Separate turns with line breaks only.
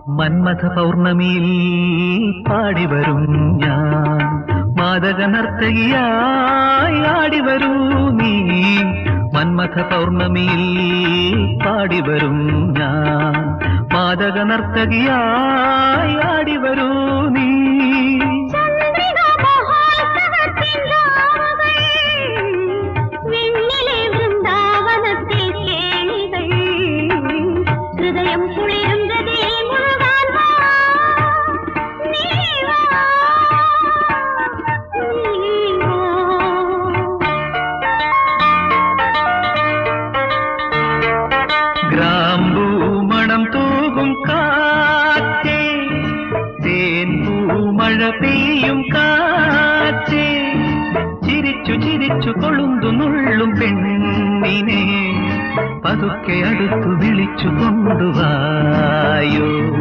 മന്മഥ പൗർണമിയിൽ പാടിവരും ഞാൻ, മാദക നർത്തകിയായി ആടിവരൂ നീ. മന്മഥ പൗർണമിയിൽ പാടിവരും ഞാൻ, മാദക നർത്തകിയായി ആടിവരൂ നീ. ഗ്രാമ്പൂമണം തൂകും കാറ്റേ, തേൻപൂമഴ പെയ്യും കാറ്റേ, ചിരിച്ചു ചിരിച്ചു കൊളുന്തു നുള്ളും പെണ്ണിനെ പതുക്കെ അടുത്തു വിളിച്ചു കൊണ്ടുവായോ.